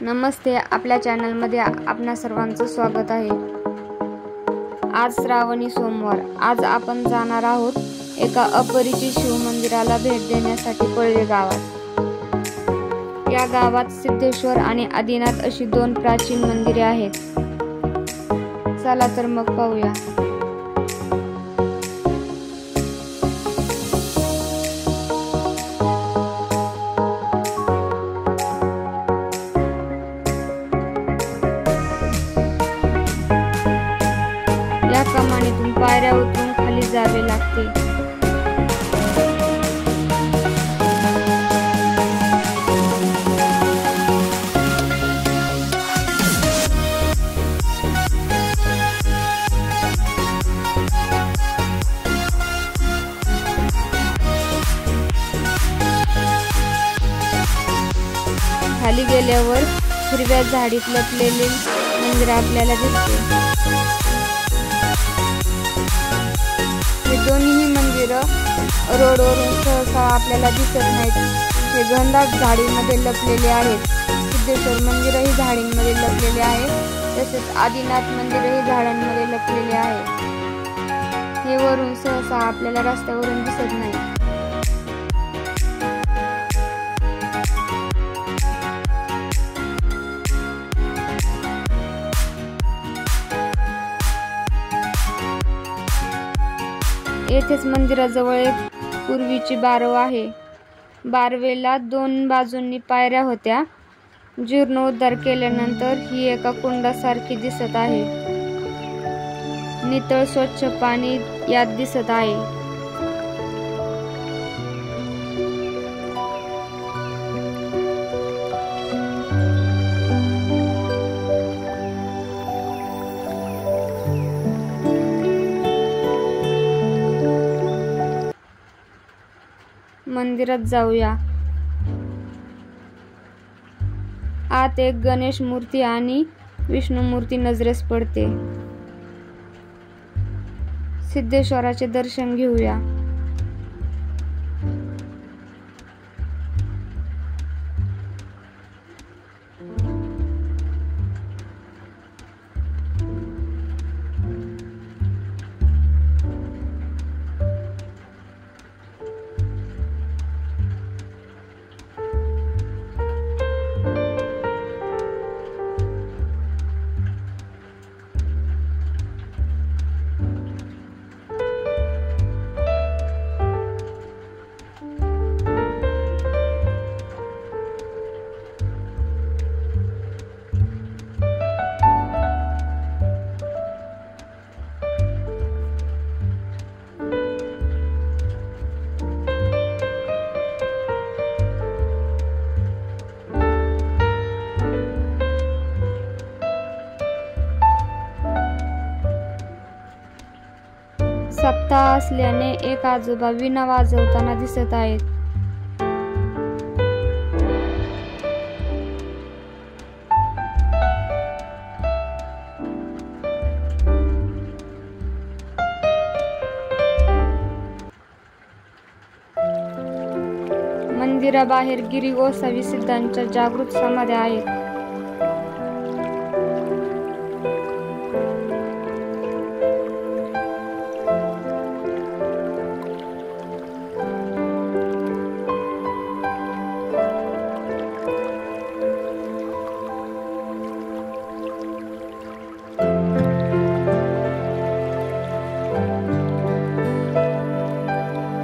नमस्ते, आपल्या चॅनलमध्ये आपणा सर्वांचं स्वागत आहे। आज श्रावणी सोमवार। आज आपण जाणार आहोत एका अपरिचित शिव मंदिराला भेट देण्यासाठी पळवे गावात। या गावात सिद्धेश्वर आणि आदिनाथ अशी दोन प्राचीन मंदिरे आहेत। चला तर मग पाहूया। या कमानीतून पायऱ्या उतरून खाली जावे लागते। खाली गेल्यावर हिरव्या झाडीत लपलेले मंदिर आपल्याला दिसते। हे दोन्ही मंदिर रोडवरून सहसा आपल्याला दिसत नाहीत। हे घनदाट झाडीमध्ये लपलेले आहेत। सिद्धेश्वर मंदिरही झाडींमध्ये लपलेले आहे, तसेच आदिनाथ मंदिरही झाडांमध्ये लपलेले आहे। हे वरून सहसा आपल्याला रस्त्यावरून दिसत नाही। येथेच मंदिराजवळ एक पूर्वीची बारव आहे। बारवेला दोन बाजूंनी पायऱ्या होत्या। जीर्णोद्धार केल्यानंतर ही एका कुंडासारखी दिसत आहे। नितळ स्वच्छ पाणी यात दिसत आहे। मंदिरात जाऊया। आत एक गणेश मूर्ती आणि विष्णू मूर्ती नजरेस पडते। सिद्धेश्वराचे दर्शन घेऊया। सप्ताह असल्याने एक आजोबा वीणा वाजवताना दिसत आहेत। मंदिराबाहेर गिरी गोसावी सिद्धांच्या जागृत समाध्या आहेत।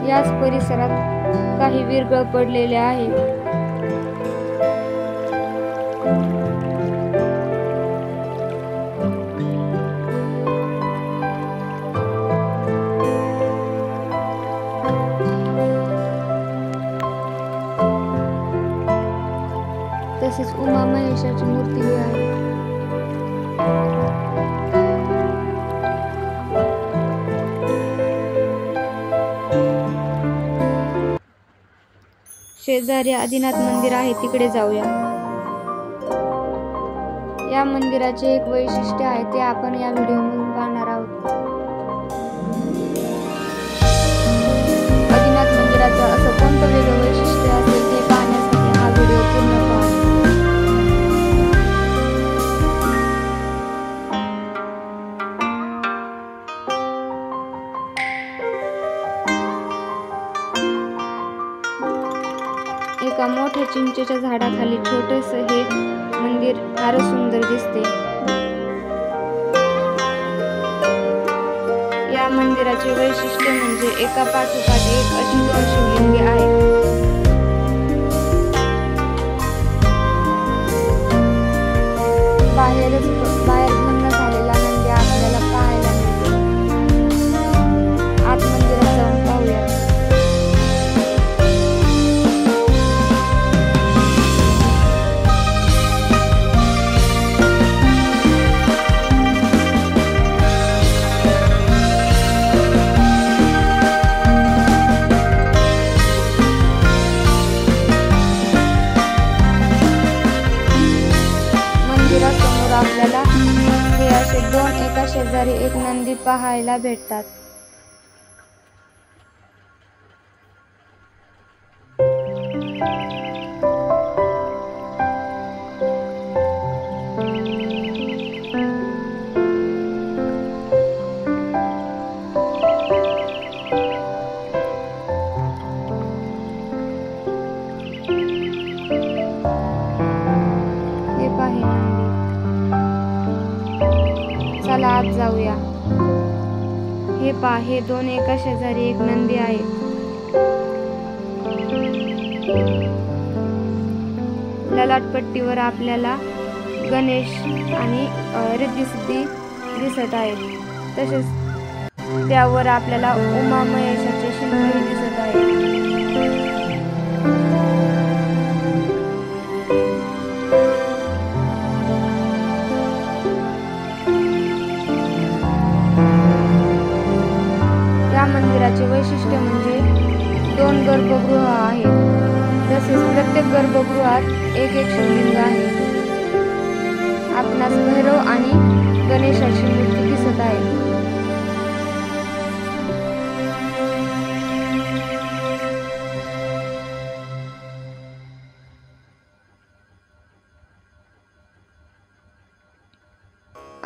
याच परिसरात काही विरगळ पडलेले आहेत। तसेच उमा महेशाची मूर्ती आहे। शेजारी आदिनाथ मंदिर आहे, तिकडे जाऊया। या मंदिराचे एक वैशिष्ट्य आहे, ते आपण या व्हिडिओमधून पाहणार आहोत। आदिनाथ मंदिराचं असं कोणतं वेगळं वैशिष्ट्य असेल ते पाहण्यासाठी हा व्हिडिओ पूर्ण पहा। चिंचेच्या झाडाखाली छोटेसे हे मंदिर फारच सुंदर दिसते. या मंदिराचे वैशिष्ट्य म्हणजे एका पाठोपाठ एक अशी 2 शिवलिंगे आहेत. बाहेर भंग झालेला नंदी आपल्याला पाहायला मिळतो. आत मंदिरात जाऊन पाहूया. मंदिरासमोर आपल्याला हे असे 2 एका शेजारी एक नंदी पाहायला भेटतात. चला आत जाऊया. हे पहा, हे 2 एका शेजारी एक नंदी आहे. ललाटपट्टीवर आपल्याला गणेश आणि रिद्धी-सिद्धी दिसत आहेत. तसेच त्यावर आपल्याला उमा महेशाचे शिल्पही दिसत आहे. मंदिराचे वैशिष्ट्य म्हणजे 2 गर्भगृह आहेत. तसेच प्रत्येक गर्भगृहात एक शिवलिंग आहे. आपणास भैरव आणि गणेशाची मूर्ती दिसत आहे.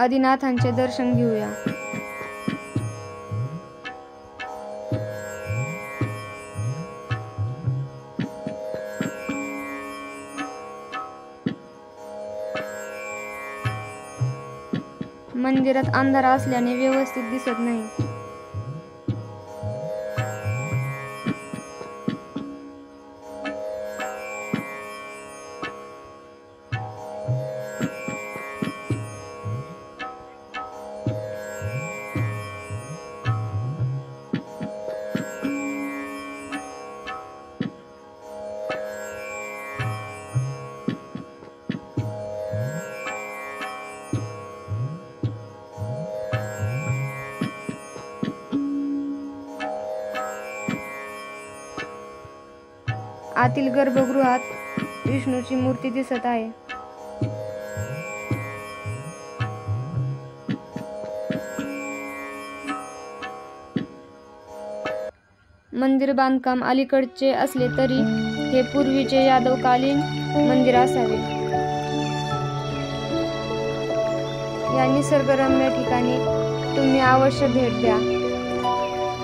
आदिनाथांचे दर्शन घेऊया. मंदिरात अंधार असल्याने व्यवस्थित दिसत नाही. आतील गर्भगृहात विष्णूची मूर्ती दिसत आहे. मंदिर बांधकाम अलीकडचे असले तरी हे पूर्वीचे यादवकालीन मंदिर असावे. या निसर्गरम्य ठिकाणी तुम्ही अवश्य भेट द्या.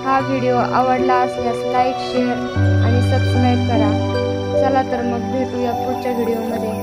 हा व्हिडिओ आवडला असल्यास लाईक, शेअर आणि सबस्क्राईब करा. चला तर मग भेटूया पुढच्या व्हिडिओमध्ये.